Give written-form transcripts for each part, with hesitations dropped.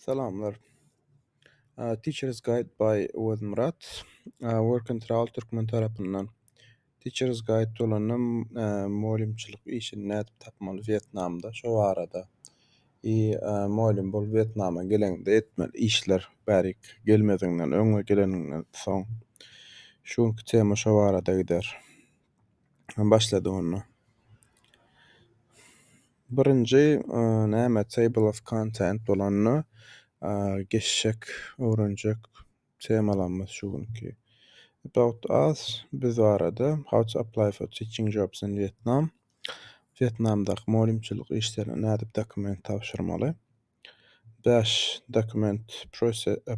Selamlar. Teacher's Guide by Uwed Murat. Work and Travel Türkmen tarapyndan. Teacher's Guide bolanam molimçilik işini nädip tapmaly Vietnamda, şo arada. Molim bol Vietnama gelende etmeli işler bärik gelmediňden öňe geleninden soň. Şuňky tema şo arada gider. Başlady onu. Birinji näme table of content bolanny geçşek, öwrenjek temalanmaz şuňky. About us, biz arada how to apply for teaching jobs in Vietnam. Vietnamdaky molimçilik işlerine nädip dokument tapşyrmaly. 5 document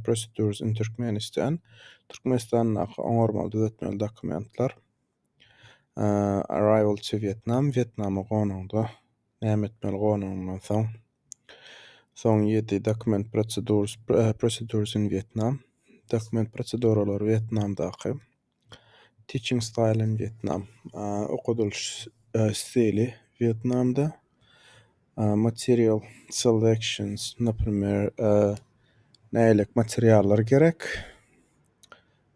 procedures in Turkmenistan. Türkmenistanyň oňarmaly düzetmeli dokumentler. Arrival to Vietnam, Vietnama gonuňda näme etmeli gonuňdan soň. Soň 7 document procedures in Vietnam. Dokument proseduralary Vietnamdaky. Teaching style in Vietnam. Okuduluş stili Vietnamda. Material selections, napример, näilek materiallar gerek.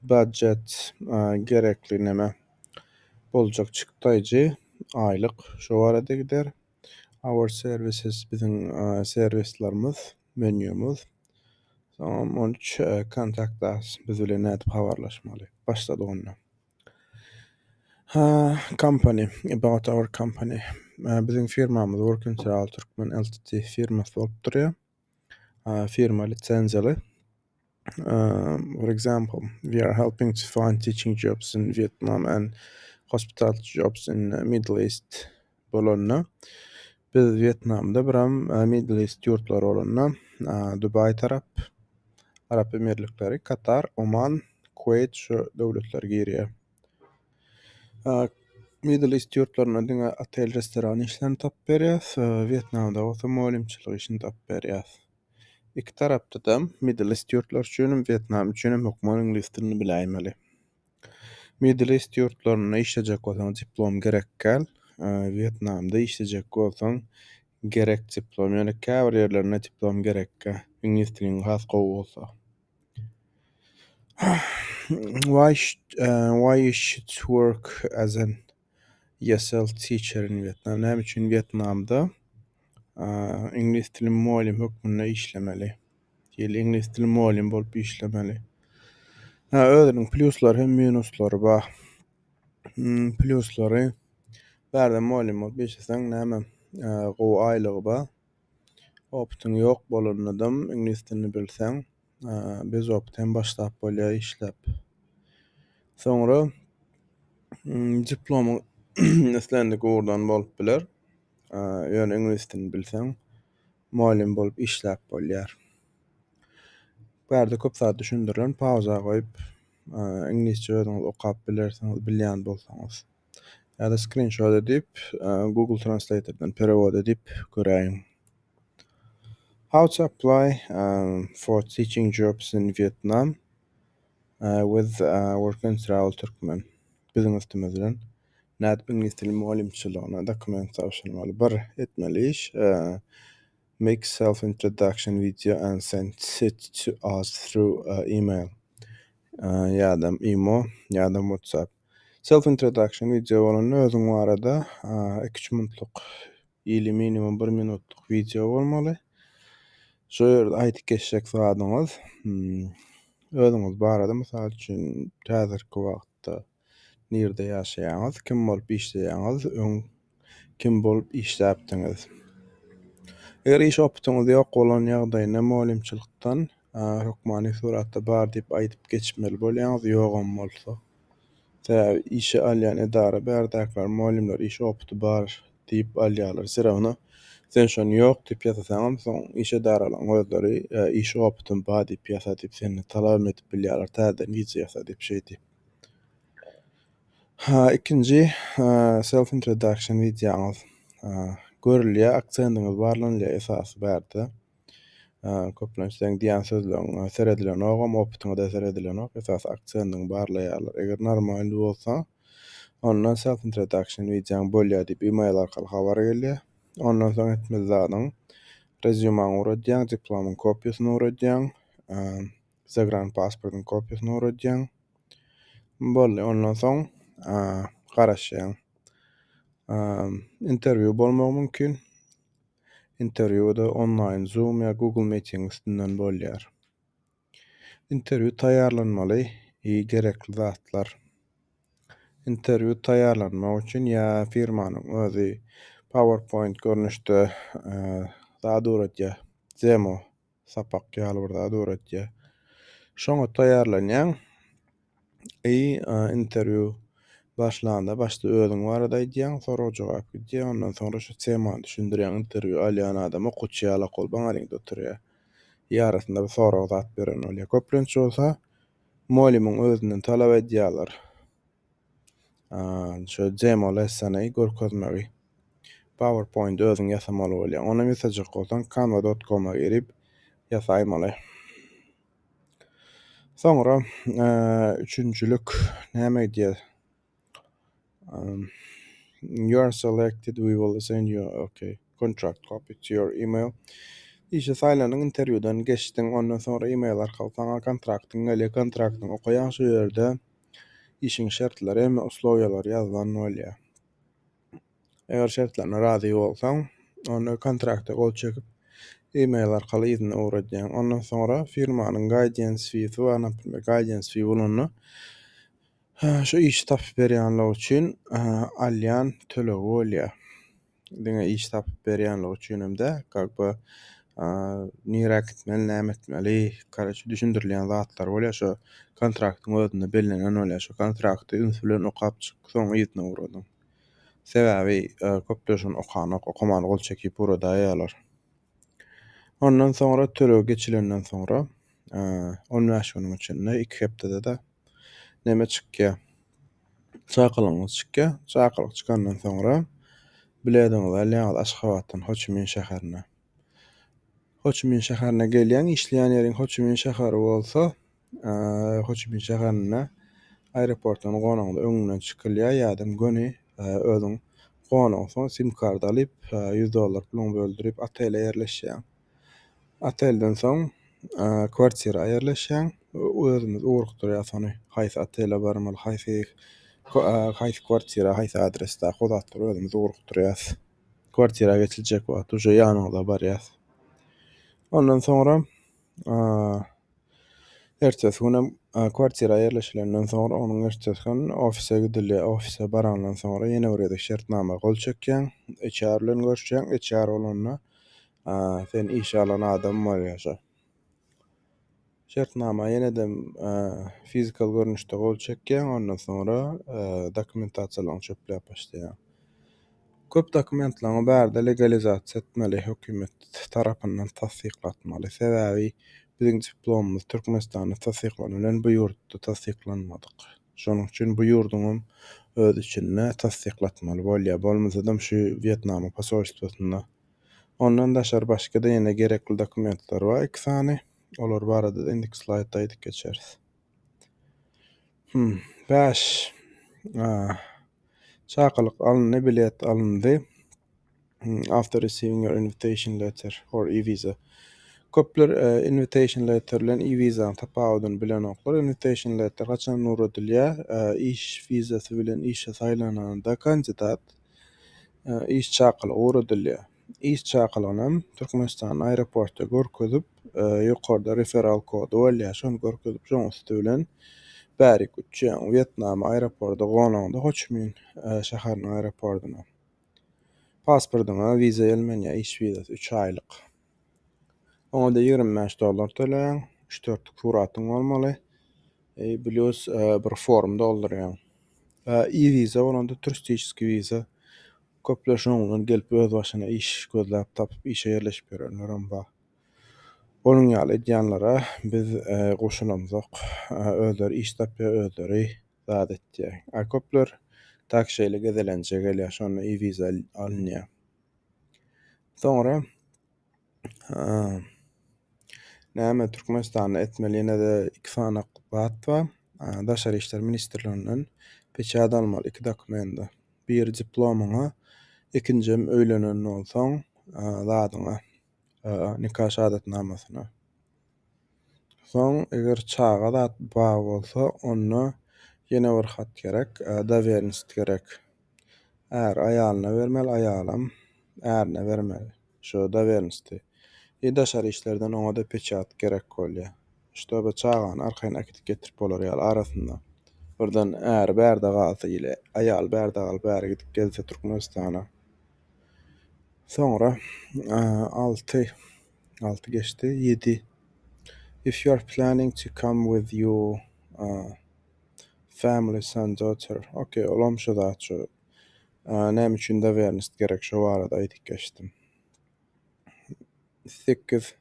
Budget, gerekli näme boljak çykdaýjy, aýlyk şo arada gider. Our services, bizim servislerimiz, menümüz. Soň 13 contact us, biz bilen nädip habarlaşmaly. Başlady onu. Company, about our company. Bizim firmamız Work and Travel Türkmen Ltd firmasy bolup durýar. Firma lisensiýaly. For example, we are helping to find teaching jobs in Vietnam and hospitality jobs in Middle East bolanna. Biz Vietnamda biram Middle East ýurtlary bolanna Dubai tarap, Arap Emirlikleri, Katar, Oman, Kuwait şu döwletler girýär. Middle East ýurtlaryna diňe otel, restoran işlerini tap berýär. Vietnamda bolsa molimçilik işini tap berýär. İki tarapda da Middle East ýurtlar üçin, Vietnam üçin hökümet ingliz dilini biläýmeli. Middle East ýurtlaryna işlejek bolsaň diplom gerek gel. Vietnamda işlejek bolsaň gerek diplom, ýöne käbir ýerlerine diplom gerek gel. İngliz diliniň has gowy bolsa. Why you should work as an ESL teacher in Vietnam? Näme üçin Vietnamda İngliz dili muallim hökmünde işlemeli? Ýeli İngliz dili muallim bolup işlemeli. Özüniň pluslary hem minuslary bar. Pluslary bärde muallim bolup işleseň näme gowy aýlygy bar. Optyň ýok bolanydam İngliz dilini bilseň, biz optym başlap bolýar işlep. Soňra diplomy näslendi gowurdan bolup biler. Ýöne İngliz dilini bilseň, muallim bolup işläp bolýar. Bärde köp saat düşündirlen pauza goýup, İngilizce özüňiz okap bilersiňiz, bilýän bolsaňyz. Ýa-da screenshot edip, Google Translator'dan perewod edip göräýin. How to apply for teaching jobs in Vietnam with Work and Travel Türkmen. Bizim istimizden nädip İngiliz dili muallimçiliğine dokument tapşyrmaly. Bir etmeli iş, make self-introduction video and send it to us through email. Ýa-da imo, ýa-da WhatsApp. Self-introduction video bolan özüň arada 2-3 minutlyk, ýyly minimum 1 minutluk video bolmaly. Şo ýerde aýdyp geçjek zadyňyz, özüňiz barada mysal üçin häzirki wagtda nirde ýaşaýaňyz, kim bolup işleýäňiz, kim bolup işläpdiňiz. Eger iş opytyňyz ýok bolan ýagdaýynda muallimçilikden hökmani suratda bar diýip aýdyp geçmeli bolýaňyz, ýogam bolsa. İşe alýan edara bärdäkler muallimler iş opyty bar diýip alýarlar. Sira onu sen şonu ýok diýip ýazasaň, soň iş edaralaryň özleri iş opytym bar diýip ýazadyp seni talap edip bilýärler, täzeden wiza ýazadyp şey diýip. Ikinji self introduction videoňyz görülýär, aksendiňiz barlanylýar esasy bärde. Köplençden diýen sözleriň seredilen ogam, opytyňa da seredilen ok, esas aksendiň barlaýarlar. Eger normal bolsa, ondan self introduction videoň bolýar diýip email arkaly habar gelýär. Ondan soň etmeli zadyň Resume'aň uradýaň, diplomyň kopýasyny uradýaň, zagran pasportyň kopýasyny uradýaň. Bolly, ondan soň garaşýaň. Interview bolmagy mümkin. Interview da online Zoom ya Google Meeting üstünden bolýar. Interview taýýarlanmaly, gerekli zatlar. Interview taýýarlanmak üçin ya firmanyň özi PowerPoint görnüşde zat uradýar, demo sapak ýaly bir zat uradýar. Şoňa taýýarlanýaň. Interview başlanda başda özüň barada aýdýaň, soraw jogap edýäň, ondan soňra şu temany düşündirýäň. Interview alýan adam okuçy ýaly ol baňaryňda oturýar. Ýarasynda bir soraw zat beren bolýar. Köplençi bolsa muallimyň özünden talap edýärler. Şo demo lessony görkezmegi. PowerPoint özüň ýasamaly bolýar. Ona mesajyk bolsaň canva.com'a girip ýasaýmaly. Soňra üçünçülük näme diýer? You are selected, we will send you contract copy to your email. İşe saýlanyň interviewden geçdiň, ondan sonra email arkaly saňa kontraktyň gelýär. Kontraktyň okaýan şu ýerde işiň şertleri hem uslowiýalary ýazılan bolýar. Eger şertlerine razy bolsaň, onda kontrakta gol çekip email arkaly izine uradýaň. Ondan sonra firmanyň guidance fee'si we guidance fee bolany şu iş tapyp berýänler üçin alýan tölegi bolýar. Diňe iş tapyp berýänler üçin hem-de nirak etmeli, näme etmeli, garaşy düşündirilýän zatlar bolýar. Şo kontraktyň özünde bellänen bolýar. Şo kontrakty üns bilen okap çyk, soň izine uradyň. Sebäbi köpleşen okamaly gol çekip uradaýarlar. Ondan sonra törege geçilenden sonra 15 güniň içinde 2 hepdede de näme çykýar? Çakylygyňyz çykýar. Çakylyk çykandan sonra bilediňiz ýa-da Aşgabatdan Ho Chi Minh şäherine. Ho Chi Minh şäherine gelýän, işleýän ýeriň Ho Chi Minh şäheri bolsa, Ho Chi Minh şäherine aeroportdan gonaňda öňünden çykylýar ýa-da göni özüň gonaň soň sim kart alyp $100 pulyň böldürip otele ýerleşýär. Otelden soň kwartira aýerleşýär. Özüňiz urukdurýar sony haýsy otele barmaly, haýsy kwartira, haýsy adresde gozatdyr özüňiz urukdurýar. Kwartira geçiljek wagt uje ýanyňyza barýar. Ondan sonra ertesi günem kwartira ýerleşilenden sonra onuň ertesi gün ofise gidilýär. Ofise barandan sonra ýene bir ýerde şertnama gol çekýän, HR bilen görüşýän. HR bolanda sen iş alan adam bolýarsa. Şertnama ýene-de fizikal görnüşde gol çekýän, ondan sonra dokumentasiýalaryny çöpläp başlaýar. Köp dokumentlaryň bäri legalizasiýa etmeli, hökümet tarapyndan tasdiklatmaly. Sebäbi biziň diplomumyz Türkmenistanda tasdiklanyp bilen bu ýurtda tasdiklanmadyk. Şonuň üçin bu ýurduň öz içinde tasdiklatmaly bolýar. Bolmasam şu Vietnam posolstwasynda. Ondan daşar başga da ýene gerekli dokumentler bar 2 sany. Olar barada da indiki slaýdda aýdyp geçeriz. 5. Çakylyk alındy, bilet alındy. After receiving your invitation letter or e-visa. Köpler invitation letter bilen e-visa tapawdyny bilen oklar. Invitation letter haçan uradylýar? İş vizasy bilen işe saýlananda kandidat iş çakylygy uradylýar. İş çakylygynam Türkmenistan aeroportda görkezip ýokarda referal kodu bolýar. Şonu görkezip şoň üstü bilen bäri gitjäň Vietnam aeroportda gonaňda Ho Chi Minh şäheriniň aeroportuna. Pasportyňa viza gelmenýär, iş vizasy 3 aýlyk. Oňa da $25 töleýän, 3-4 suratyň bolmaly. Plus bir form doldurýan. E-viza bolanda turistik viza. Köpler şoňdan gelip öz başyna iş gözläp tapyp işe ýerleşip ýörenler bar. Onuň ýaly edýänlere biz goşulamyzok. Özleri iş tapýar, özleri zat etýär. Köpler tak şeýle gezelenje gelýär, şonu e-viza alynýar. Soňra näme Türkmenistanda etmeli ýene-de 2 sanaky zat bar. Daşary işler ministrliginden peçat almaly 2 dokumenty. Bir diplomyňa, ikinjem öýlenen bolsaň zadyňa nikah şahatnamasına. Soň eger çaga dat ba bolsa onu ýene bir hat gerek, dowernist gerek. Är aýalyna bermeli, aýalam ärine bermeli. Şo dowernistdi. Daşary işlerden oňa da peçat gerek bolýar. Şoba çagany arkaýyna akitip getirip bolar ýaly arasynda. Birden är bärde galsa ile aýal bärde galyp bäri gidip gelse Türkmenistana. Sonra 6 geçti, 7. If you are planning to come with your family, son, daughter. Okay, olam şo da şu. Näme üçin de wernist gerek şo barada aýdyp geçdim. 8.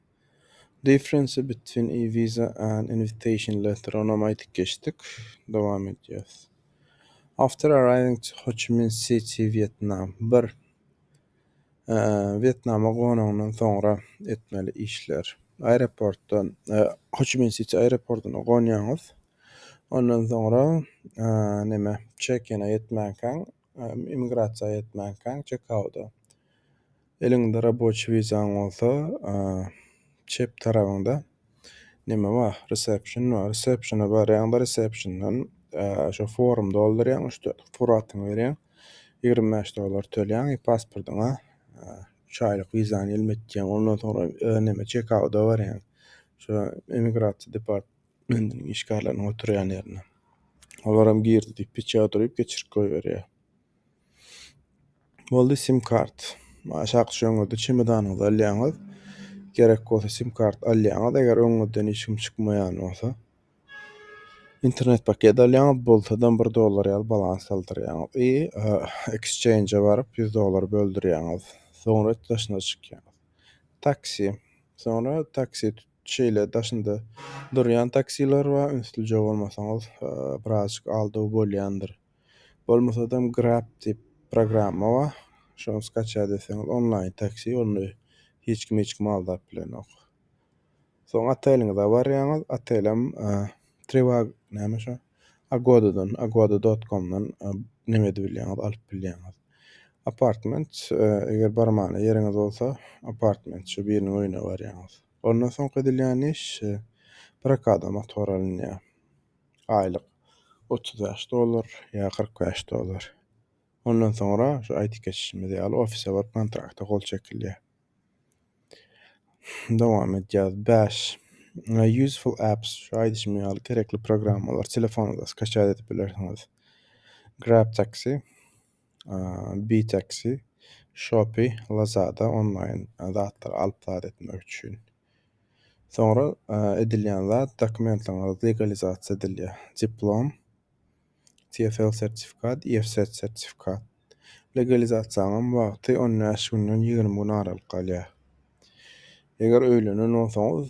Difference between e-visa and invitation letter. Ona aýdyp geçdik. Dowam edýäs. After arriving to Ho Chi Minh City, Vietnam. Vietnama gonandan sonra etmeli işler. Aeroportdan Ho Chi Minh City aeroportuna gonýaňyz. Ondan sonra neme check-in'e ýetmänkäň, immigrasiýa ýetmänkäň check-out'a. Eliňde raboçy wizaň bolsa, çep tarabynda neme bar? Reception bar. Receptiona barýaňda receptiondan şo form doldurýaň, işte furatyňy berýäň. $25 төлýäň, pasportyňa 3 aýlyk wizany ilmetýäň. Ondan sonra neme check-out'a barýaň. Şo immigrasiýa departmentiniň işgärlerini oturýan ýerine. Olaram girdi diýip peçat uryp geçirip goýberýär. Boldy sim kart. Şak şoňda çemodanyňyzy alýaňyz. Gerek bolsa sim kart alýaňyz. Eger öňüňizden hiç kim çykmaýan bolsa, internet paket alýaňyz bolsadan $1 ýaly balans aldyrýaňyz. Exchange'a baryp $100 böldürýäňiz. Sonra daşyna çykýaňyz. Taksi. Sonra taksi şeýle daşynda durýan taksiler bar. Ünstilje bolmasaňyz birazjyk aldyw bolýandyr. Bolmasadam Grab diýip programma bar. Şonu skaça deseňiz online taksi, onu hiç kim aldap bilenok. Soň oteliňize barýaňyz, otelam Trivago näme şo? Agoda.com'dan neme edip bilýäňiz, alyp bilýäňiz. Apartment, eger barmana ýeriňiz bolsa, apartment şu biriniň öýüne barýaňyz. Ondan soň edilýän iş brakada motor alynýar. Aýlyk $35 ýa $45. Ondan sonra şu aýdyp geçişimiz ýaly ofise barıp kontrakta gol çekilýär. Dowam edýäs. 5. Useful apps. Şu aýdyşymy ýaly gerekli programmalar telefonuňyzda skaça edip bilersiňiz. Grab Taxi, B-Taxi, Shopee, Lazada online zatlar alyp zat etmek üçin. Sonra edilýän zat dokumentlaryňyz legalizasiýa edilýär. Diplom, TFL sertifikat, EFZ sertifikat. Legalizasiýanyň wagty 10 ýaş günden 20 gün aralyk galýar. Eger öýlenen bolsaňyz,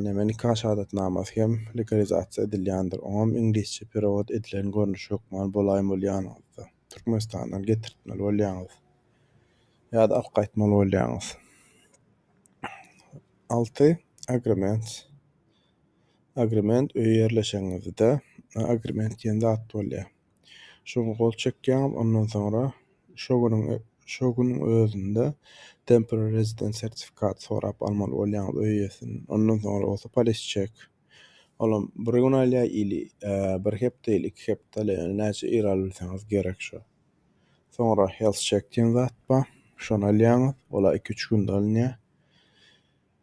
neme nikah şahatnamasy hem legalizasiýa edilýändir. Oňam ingilisçe perewod edilen görnüş ýokman bolaýym bolýanyňyzda. Türkmenistandan getirtmeli bolýanyňyz. Ýa-da alqaýtmaly bolýanyňyz. 6. Agreement. Agreement öýe ýerleşeňizde agreement diýen zat bolýar. Şoňa gol çekýäňiz, ondan sonra şo güniň özünde temporary resident sertifikat sorap almaly bolýaňyz öýesini. Ondan sonra bolsa police check. Olam bir gün alýar ili bir hepde ili 2 hepde alýar. Näçe ir alsaňyz gerek şo. Sonra health check diýen zat bar. Şonu alýaňyz, ola 2-3 günde alınýar.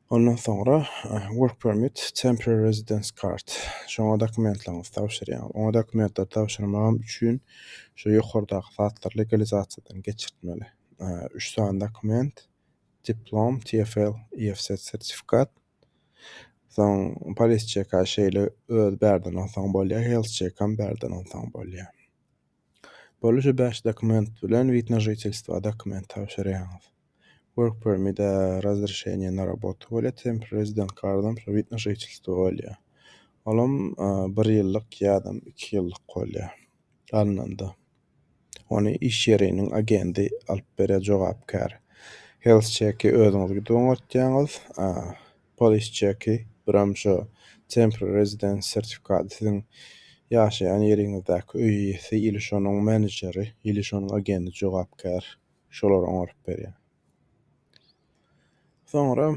Ondan sonra work permit, temporary residence card. Şoňa dokumentlaryňyzy tapşyrýaňyz. Oňa dokumentler tapşyrmagam üçin şo ýokardaky zatlar legalizasiýadan geçirtmeli. 3 tane dokument, diplom, TFL, EFZ sertifikat. Soň police check şeýle öz bärden alsaň bolýar, health check hem bärden alsaň bolýar. Bolýa 5 dokument bilen вид на жительство dokument tapşyrýaňyz. Work permit, разрешение на работу bolýar, temporary resident cardam şo вид на жительство bolýar. Olam 1 ýyllyk ýa-da 2 ýyllyk bolýar alnanda. Onu iş yeriniň agendi alyp berýär jogapkar. Health check'i özüňiz gidip öňertýäňiz. Police check'i biram şo temporary resident sertifikat siziň ýaşaýan ýeriňizdäki öýesi ili şonuň menejeri, ili şonuň agendi jogapkar şolar öňerip berýär. Soňra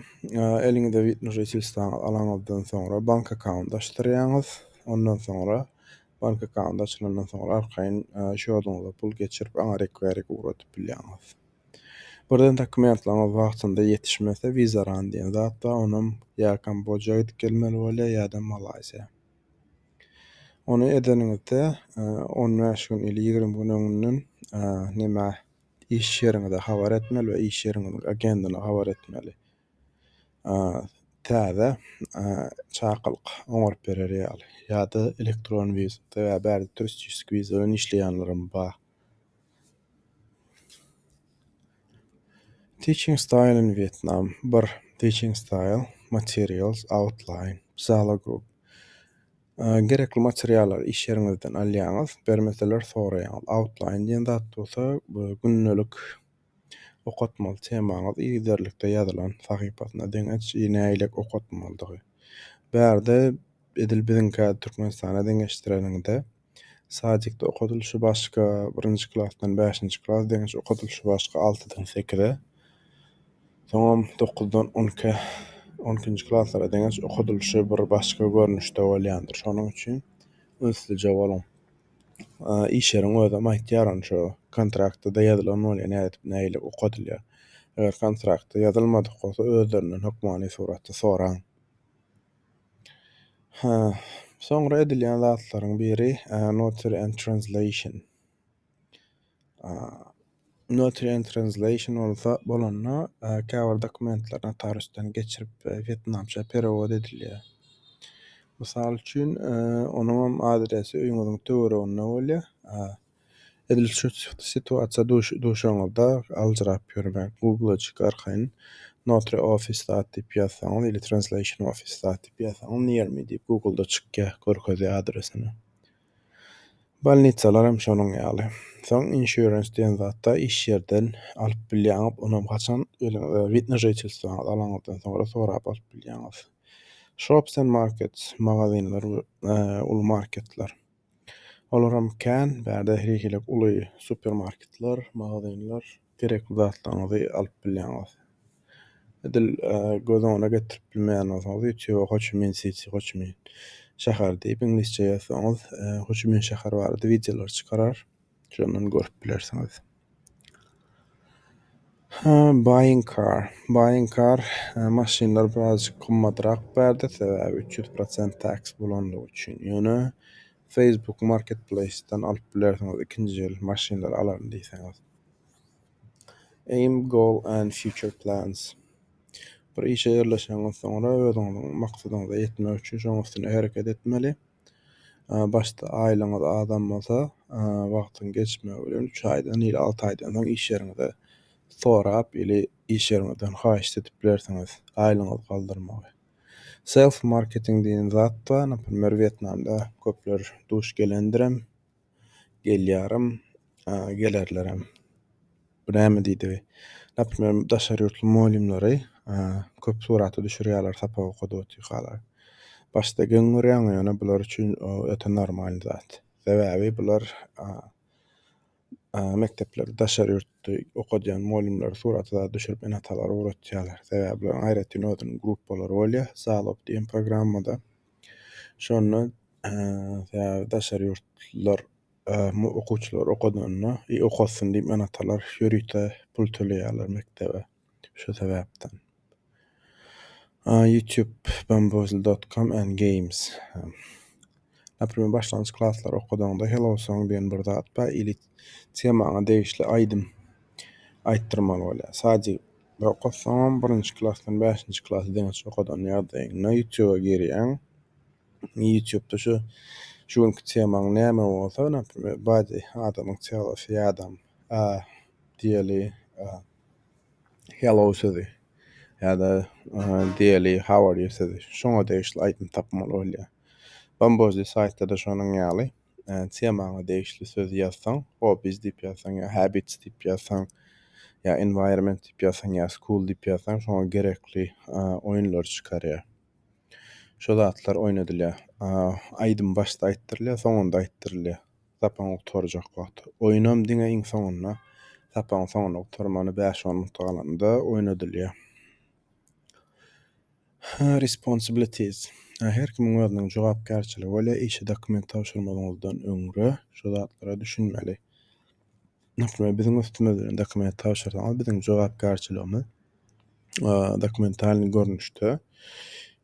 eliňizde witness silstan alaňyzdan soňra bank account açdyrýaňyz. Ondan soňra bank account açylandan soňra arkaýyn şoduňyza pul geçirip aňa rekwerik uratyp bilýäňiz. Birden dokumentlaryňyz wagtynda ýetişmese viza ran diýen zat bar, onam ýa Kambodja gidip gelmeli bolýar ýa-da Malaysia. Onu edeniňizde 15 gün ili 20 gün öňünden näme iş ýeriňizde habar etmeli we iş ýeriňiziň agendyna habar etmeli. Täze çakylyk oňurup berer ýaly ýa-da elektron wiza we bäzi turistik wiza bilen işleýänlerem bar. Teaching style in Vietnam. 1. Teaching style, materials, outline, Zala group. Gerekli materiallar iş ýeriňizden alýaňyz, bermeseler soraýaňyz. Outline diýen zat bolsa, bu günnelik okatmaly temaňyz ýigderlikde ýazylan sahypasyna deňeç näýilek okatmaldygy. Bärde edil biziňki Türkmenistana deňeşdirelinde sadykda okatylşy başga 1-nji klassdan 5-nji klass deňeş okatylşy başga 6-dan 8-e. Soňam 9-dan 12-nji klasslara deňeş okatylşy bir başga görnüşde bolýandyr. Şonuň üçin özsüzje bolan. İş ýeriň özem aýtýaran şo kontraktyda ýazylan bolýar näile okatylýar. Eger kontrakta ýazylmadyk bolsa özlerinden hökmani suratda soraň. Soňra edilýän zatlaryň biri notary and translation. Notary and translation bolanna käbir dokumentlaryny notariusdan geçirip Vietnamça perewod edilýär. Mysal üçin onuň adresi öýüňiziň töwereginde bolýar. Edilşi situasiýa duşaňyzda aljyrap ýörmek Google'a çykarkaň notary office diýip ýazsaňyz ýa-da translation office diýip ýazsaňyz near me diýip Google'da çykýar görkezýär adresini. Balnitsalar hem şonuň ýaly. Soň insurance diýen zatda iş ýerden alyp bilýäňiz, onam haçan witness silstan alaňyzdan soňra sorap alyp bilýäňiz. Shops and markets, magazinler, ulu marketler. Olaram kän bärde herikilek uly supermarketler, magazinler gerekli zatlaryňyzy alyp bilýäňiz. Edil göz oňuna getirip bilmeýänler YouTube, Ho Chi Minh City, Ho Chi Minh şäher diýip ingilisçe ýazsaňyz, Ho Chi Minh şäher barada videolar çykarar. Şondan görüp bilersiňiz. Buying car maşinlar birazjyk gymmadyrak bärde sebäbi 300% tax bolandygy üçin. Ýöne Facebook Marketplace'den alyp bilersiňiz ikinji el maşinlar alaryn diýseňiz. Aim, goal and future plans. Bir işe ýerleşenden soňra özüňiziň maksadyňyza ýetmek üçin şoň üstüne hereket etmeli. Başda aýlaňyz adam bolsa, wagtyň geçmegi bilen 3 aýdan ýa-da 6 aýdan soň iş ýeriňizde sorap ili iş ýeriňizden haýyş edip bilersiňiz aýlaňyzy galdyrmagy. Self marketing diýen zat da, näpilmer Vietnamda köpler duş gelendirem, gelýärem, gelerlerem. Bu näme diýdi? Näpilmer daşary ýurtly muallimlary köp suraty düşürýärler sapa okudy ýalar. Başda geňirýän ýöne bular üçin öte normal zat. Sebäbi bular mekteplerde daşary ýurtda okudýan muallimler suraty düşürip enatalar öwretýärler. Sebäbi bular aýratyn özüniň grupalary bolýar. Zalop diýen programmada. Şonu daşary ýurtlar okuwçylar okudanna okasyn diýip enatalar ýörüýte pul töleýärler mektebe. Şu sebäpden. YouTube, bamboozle.com and games. Näpilmer başlanýyç klasslar okudanda Hello Song diýen bir zat bar, ili temaňa degişli aýdym aýtdyrmaly bolýar. Sadece bir okasam 1-nji klassdan 5-nji klass deňeş okudan ýagdaýyňda YouTube'a girýän. YouTube'da şu günkü temaň näme bolsa, näpilmer baý adamyň çygasy ýa-da diýeli hello sözi ýa-da diýeli how are you sözi. Şoňa degişli aýdym tapmaly bolýar. Bamboozle saytda şonuň ýaly temaňa degişli söz ýazsaň, hobbies diýip ýazsaň ýa habits diýip ýazsaň ýa environment diýip ýazsaň ýa school diýip ýazsaň şoňa gerekli oýunlar çykarýar. Şo zatlar oýnadylýar. Aýdym başda aýtdyrylýar, soňunda aýtdyrylýar. Tapaň oturjak wagt. Oýnam diňe iň soňuna tapaň soňuna oturmany 5-10 minut galanda oýnadylýar. Responsibilities. Her kimin özüniň jogapkärçiligi we işe dokument tapşyrmagyňyzdan öňre şu zatlara düşünmeli. Näme biziň üstümizden dokument tapşyrsaňyz biziň jogapkärçiligimiz dokumentalny görnüşde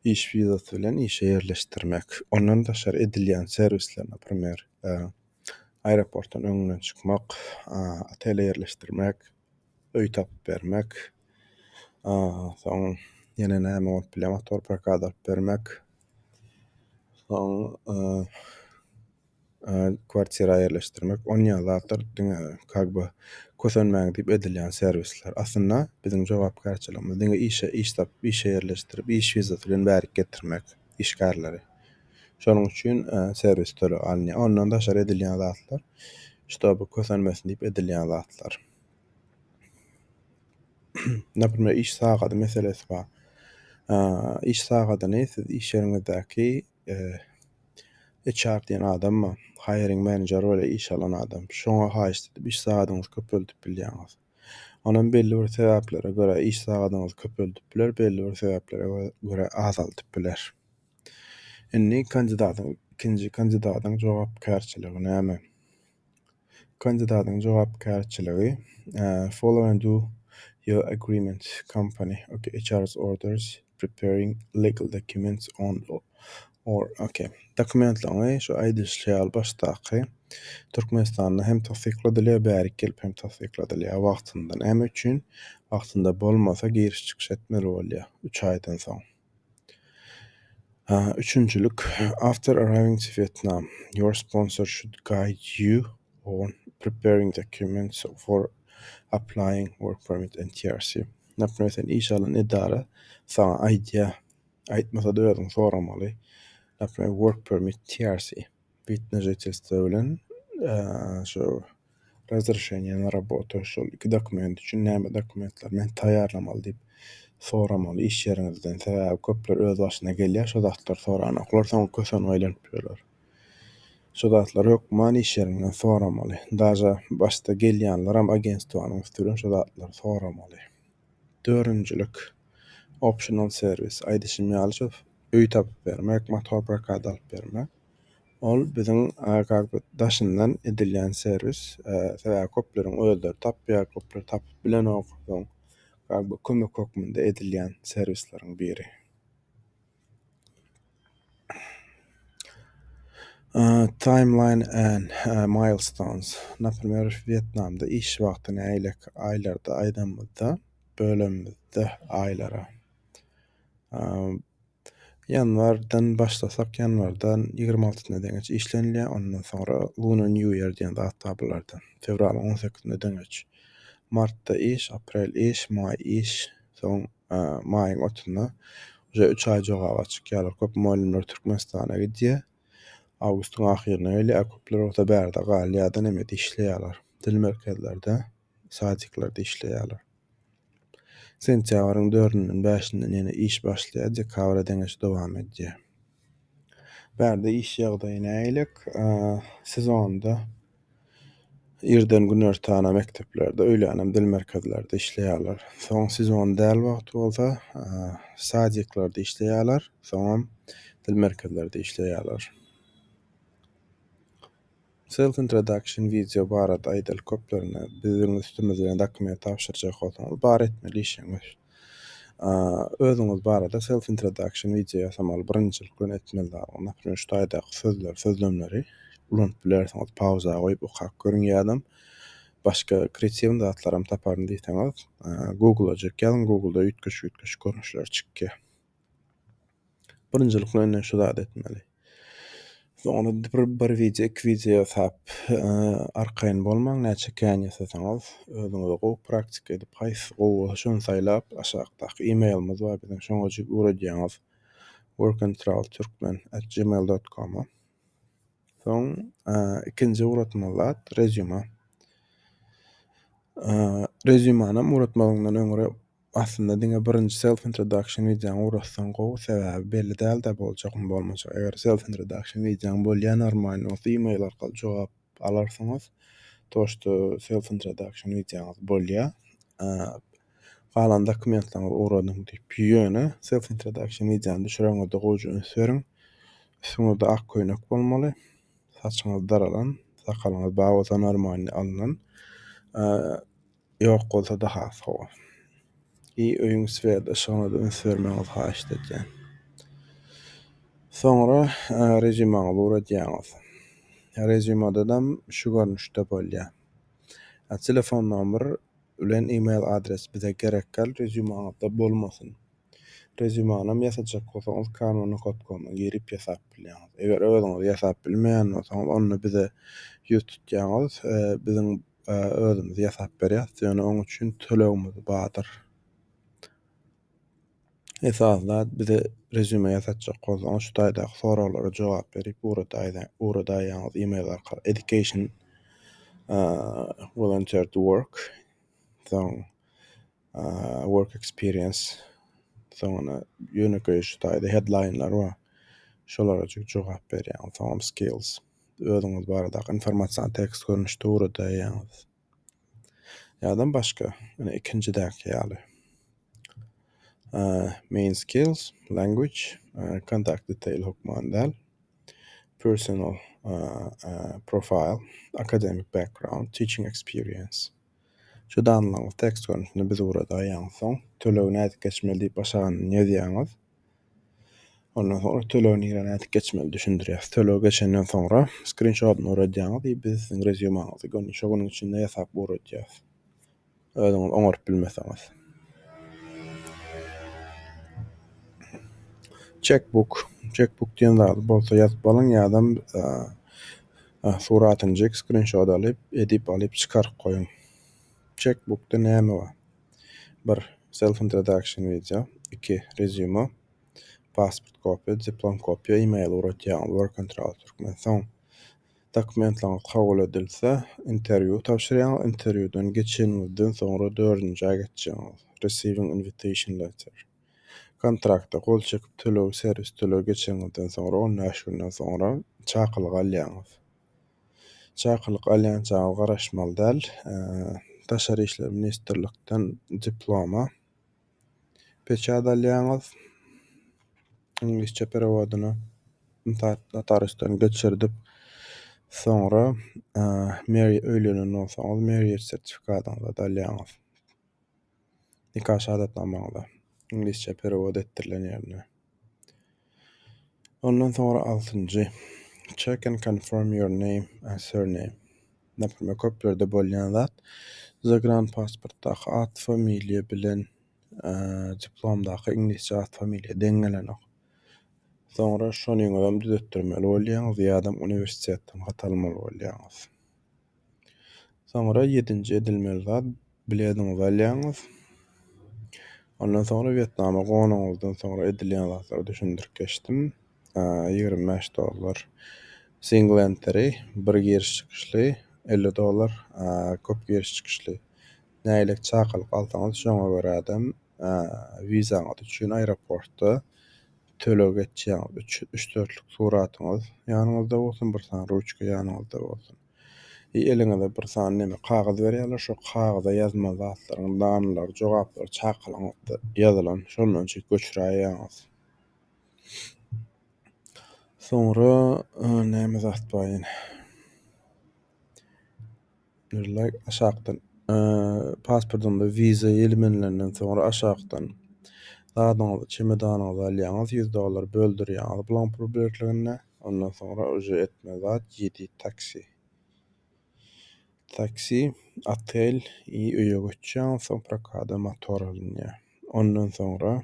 iş wizasy bilen işe ýerleşdirmek. Ondan daşary edilýän serwisler, nämer, aeroportdan öňünden çykmak, otele ýerleşdirmek, öý tapyp bermek, soň ýene näme bolup bilýär, motor prokat alyp bermek, soň kwartira ýerleşdirmek, on ýalatlar kagby kösenmäň diýip edilýän serwisler. Aslynda biziň jogapkärçiligimiz diňe iş tapyp, işe ýerleşdirip, iş wizasy bilen bärik getirmek işgärleri. Şonuň üçin serwis төлegi alınýar. Ondan daşary edilýän zatlar, ştoby kösenmesin diýip edilýän zatlar. Näme iş sagady meselesi bar. İş sagadyny siz iş ýeriňizdäki HR diýen adam, hiring manager we iş alan adam. Şoňa haýyş edip iş sagadyňyzy köpeltip bilýäňiz. Onuň belli bir sebeplere göre iş sagadyňyzy köpeltip biler, belli bir sebeplere göre azaltyp biler. Indi ikinji kandidatyň jogapkärçiligi näme? Kandidatyň jogapkärçiligi follow and do your agreement company. Okay, HR's orders, preparing legal documents dokumentlaryny şu aýdyşýal başdaky Türkmenistanda hem tasdiqladylýar, bärik gelip hem tasdiqladylýar wagtyndan. Näme üçin? Wagtynda bolmasa giriş çykyş etmeli bolýar 3 aýdan soň. Üçüncülük, after arriving to Vietnam, your sponsor should guide you on preparing documents for applying work permit and TRC. Näme sen iş alan idara sana aýtmasa da özüň soramaly. Näme work permit TRC bitne жительство bilen şu разрешение на работу şol iki dokument üçin näme dokumentler men taýýarlamaly diýip soramaly iş ýeriňizden. Sebäbi köpler öz başyna gelýär, şo zatlar soranoklar soň kösen aýlanyp ýörler. Şo zatlar hökmen iş ýerinden soramaly. Daja başda gelýänler hem agentstwanyň üstünden şo zatlar soramaly. Dörünçülük, optional service, aýdyşym ýaly öý tapyp bermek, motor prokat alyp bermek. Ol biziň daşyndan edilýän servis, sebäbi köpleriň özleri tapýar, köpleri tapyp bilenok, kömek hökmünde edilýän servisleriň biri. Timeline and milestones. Nämer Vietnamda iş wagtyny aýlarda, aýdamyzda, bölemizde aýlara. Ýanwardan başlasak, ýanwardan 26-syna deňeç işlenilýär, ondan sonra Lunar New Year diýen zat tabylardan. Fevralyň 18-sine deňeç. Martda iş, aprel iş, may iş, soň maýyň 30-na 3 aý jogap açykýarlar. Köp muallimler Türkmenistana gidýär. Awgustyň ahyryna gelýär, köpler orta bärde galýar da näme işleýärler. Dil merkezlerde, sadyklarda işleýärler. Sentýabryň 4-ünden 5-inden ýene iş başlaýar, dekabra deňeç dowam edýär. Bärde iş ýagdaýyna äýlik, sezonda irden gün ertana mekteplerde, öýlenem dil merkezlerde işleýärler. Soň sezon däl wagt bolsa, sadyklarda işleýärler, soň dil merkezlerde işleýärler. Self introduction video barada aýdal köplerine biziň üstümizden dokument tapşyrjak bolsaňyz bar etmeli işiňiz. Özüňiz barada self introduction video ýasamaly birinjilikden etmeli. Näme şu taýdaky sözlemleri ulanıp bilersiňiz, pauza goýup okap görüň ýa-da başga kreatiw zatlarym taparyn diýseňiz, Google'a ýazyň, Google'da üýtgeç görnüşler çykýar. Birinjilikden şu zat etmeli. Soňra bir video, iki video tap arkaýyn bolmaň, näçe kän ýasasaňyz, özüňize gowy praktik edip, haýsy gowy şonu saýlap, aşagdaky e-mailimiz bar, biziň şoňa uradýaňyz workandtravelturkmen@gmail.com. Soň ikinji uratma zat resume. Resumany uratmagyňdan öňre aslında diňe birinji self introduction videoňy uratsaň gowy, sebäbi belli däl de boljak bolmaçak. Eger self introduction videoň bolýan normal e-mail arkaly jogap alarsaňyz, toşdy self introduction videoňyz bolýar. Galan dokumentlaryňyzy uradyň diýip ýöne self introduction videony düşüreňizde goýjun ünsüreň. Üstüňizde ak köýnek bolmaly, saçyňyz daralan, sakalyňyz baý bolsa normal alynan, ýok bolsa daha sowa. Öýüň sferde şoňa da üns bermeňizi haýyş edýän. Soňra rezumeňizi uradýaňyz. Rezumedem şu görnüşde bolýar. Telefon nomer bilen email adres bize gerekkel, rezumeňizde bolmasyn. Rezumeňem ýazajak bolsaňyz canva.com-a girip ýasap bilýäňiz. Eger özüňiz ýasap bilmeýän bolsaňyz, onu bize ýututýaňyz, biziň özümiz ýasap berýär. Ýöne oň üçin tölegimiz bardyr. Esasında bize rezume ýazajak bolsaňyz, şu taýdaky soralara jogap berip, uradaýaňyz email arkaly education, volunteer to work, work experience, soňra ýöneköýe şu taýda headline'lar bar. Şolara jogap berýär. Soňra skills, özüňiz baradaky informasiýony tekst görnüşde uradaýaňyz. Ýa-da başga, ikinji däki ýaly. Main skills, language, contact detail hukmandal, personal profile, academic background, teaching experience. Şu danlaňyz tekst görnüşinde biz uradaýaňyz soň töleği nädip geçmeli diýip başagany ýazýaňyz. Ondan sonra töleği nädip geçmeli düşündirýäňiz. Töleği geçenden sonra screenshot'unu uradýaňyz we biz siziň rezumeňyzy görnüş şonuň içinde ýasap uradýas. Özüňiz oňaryp bilmeseňiz. Checkbook diýen zat bolsa ýazyp bolan ýa-da suratyny çek, screenshot edip alyp çykaryp goýun. Checkbook'da näme bar? 1. Self introduction video, 2. Resume, passport kopya, diplom kopya, email uradýaňyz, work control türkmen. Soň dokumentlaryňyz kabul edilse, interview tapşyrýaňyz, interviewden geçenizden sonra 4-nji aýa geçýäňiz. Receiving invitation letter. Kontrakta gol çekip töleği servis töleği geçenizden sonra 15 günden sonra çakylyk alýaňyz. Çakylyk alýan çağı garaşmaly däl. Taşary işler ministrlikden diploma, peçat alýaňyz. İnglisçe perewodyny notarysdan geçirdip, sonra öýlenen bolsaňyz marriage sertifikatyňyzy da alýaňyz. Nikah şahadatnamaňyzy İnglisçe perewod ettirilen ýerine. Ondan sonra 6-njy check and confirm your name and surname. Näpirme köplerde bolýan zat, zagranipasportdaky ad, familiýa bilen diplomdaky İnglisçe ad, familiýa deňgelenok. Sonra şonu hem düzeltdirmeli bolýaňyz ýa-da uniwersitetden gatalmaly bolýaňyz. Sonra 7-nji edilmeli zat, bilediňizi alýaňyz. Ondan sonra Vietnama gonuňyzdan sonra edilýän zatlary düşündirip geçdim. $25 single entry, bir giriş çykyşly, $50 köp giriş çykyşly. Näýlik çakylyk alsaňyz şoňa görä adam wizaňyz üçin aeroportda töleği geçýäňiz. 3-4lik suratyňyz ýanyňyzda bolsun, bir san ruçka ýanyňyzda bolsun. Eliňizde bir san näme kagaz berýärler, şo kagaza ýazma zatlaryň danlary, jogaplary çakylyňyzda ýazylan şondan göçüräýäňiz. Sonra näme zat bar? Aşagdan pasportunda wiza ýelmenlerinden sonra aşagdan zadyňyzy, çemodanyňyzy alýaňyz, $100 böldürýäňiz plan pubertligine. Ondan sonra uje etme zat 7 taksi. Taksi, otel, öýe göçýäňiz, soň prokada motor alynýar. Ondan sonra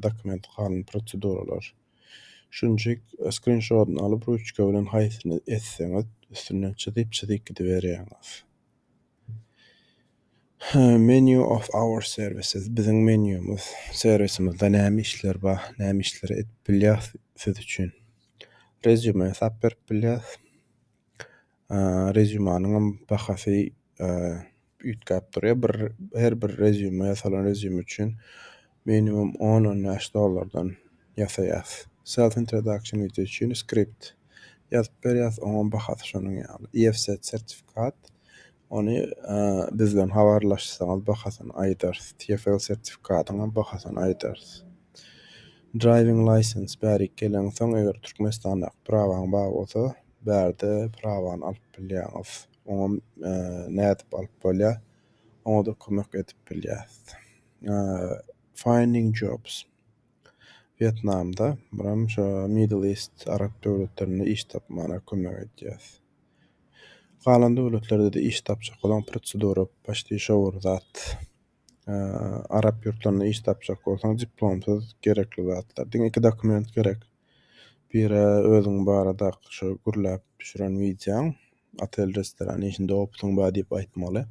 dokument galyn proseduralar. Şunçik screenshot'unu alyp ruçka bilen haýsyny etseňiz, üstünden çyzyp gidiberýäňiz. Menu of our services. Biziň menümiz, servisimizde näme işler bar, näme işleri edip bilýäs siz üçin. Resume ýasap berip bilýäs. Resumanyň bahasy üýtgäp durýar. Her bir resume ýasalan resume üçin minimum $10-15 ýasaýas. Self introduction video üçin script ýazyp berýäs, oňa bahasy şonuň ýaly. EFZ sertifikat Ony bizlen habarlaşsaňyz bakasan aýdars, TOEFL sertifikatyňa bakasan aýdars. Driving license bäri gelen soň eger Türkmenistanda prawaň bar bolsa, bärde prawany alyp bilýäňiz. Oňa nädip alyp bolýar, oňa da kömek edip bilýäs. Finding jobs. Vietnamda, buram şo Middle East, Arap döwletlerinde iş tapmana kömek edýäs. Galan döwletlerde de iş tapjak bolan prosedury başlyşawar zat. Arap ýurtlaryna iş tapjak bolsaň diplomsuz gerekli zatlar. Diň iki dokument gerek. Biri özüň barada şo gürläp düşüren wideoň, otel, restoran işinde opsyň bar diýip aýtmaly.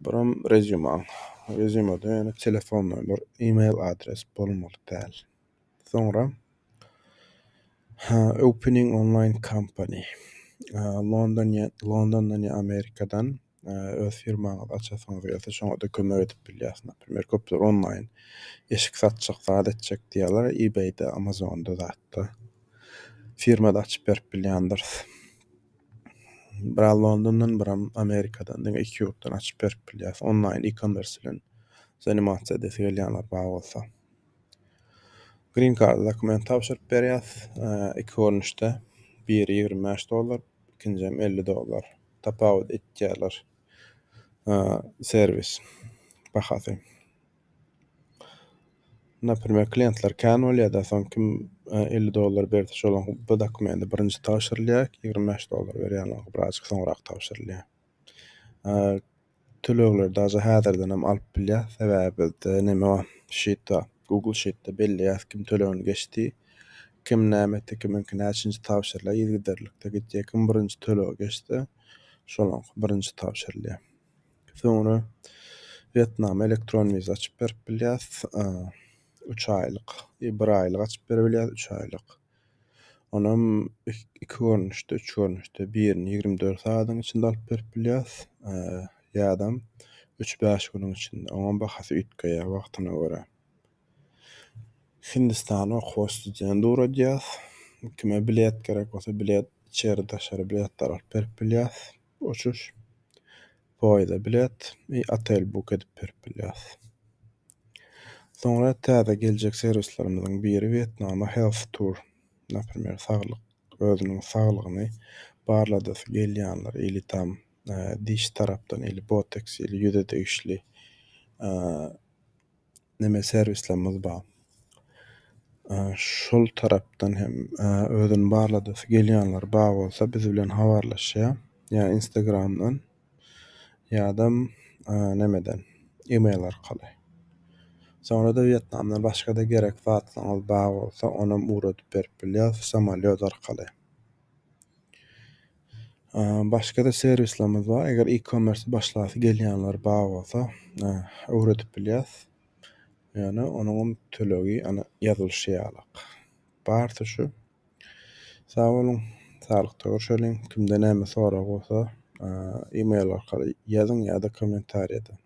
Buram resume. Resumede ýene telefon nomer, email adres bolmaly däl. Soňra opening online company. Londondan ya Amerikadan öz firmaňyzy açasyňyz gelse şoňa da kömek edip bilýäs. Näme köpler online eşik satjak, zat etjek diýerler. eBay'de, Amazon'da zatda. Firma da açyp berip bilýändir. Biram Londondan, biram Amerikadan diňe iki ýurtdan açyp berip bilýäs. Online e-commerce bilen zanimasiýa edesi gelýänler bar bolsa. Green Card dokument tapşyryp berýäs. Iki görnüşde. Biri $25, ikinjem $50. Tapawut etýärler. Servis bahasy. Näme klientler kän bolýar da soň kim $50 berse şolaň bu dokumenty birinji tapşyrylýar, $25 berýänler birazjyk soňrak tapşyrylýar. Tölegler daja häzirden hem alyp bilýär, sebäbi näme Sheet'de, Google Sheet'de belli ýaz kim tölegini geçdi, kim näme etdi, kiminki näçinji tapşyrylýar, ýygyderlikde gidýär, kim birinji tölegi geçdi, şolaň birinji tapşyrylýar. Soňra Vietnam elektron viza açyp berip bilýär. 3 aýlyk, 1 aýlyk açyp bere bilýär, 3 aýlyk. Onam iki görnüşde, üç görnüşde birini 24 saatyň içinde alyp berip bilýär. Ýa-da 3-5 güniň içinde. Oňa bahasy ütgeýär wagtyna görä. Hindistana host diýen dura diýär. Kime bilet gerek bolsa bilet, içeri daşary biletler alyp berip bilýär. Uçuş, poýda bilet, otel buk edip berip bilýär. Soňra täze geljek servislerimizden biri Vietnama Health Tour. Näme saglyk, özüniň saglygyny barladasy gelýänler ili tam diş tarapdan ili botox ili ýüze degişli näme servislerimiz bar. Şol tarapdan hem özüni barladasy gelýänler bar bolsa biz bilen habarlaşýar. Ýa Instagramdan ýa-da nämeden email arkaly. Soňra da Vietnamdan başga da gerek zatlaryňyz bar bolsa onam uradyp berip bilýär samolyot arkaly. Başga da servislerimiz bar. Eger e-commerce başlasy gelýänler bar bolsa, uradyp bilýär. Ýani onuň tölegi ana ýazylşýarlyk. Barsa şu. Sag bolun, salykda görüşeliň. Kimde näme sorag bolsa, email arkaly ýazyň ýa-da kommentariýada.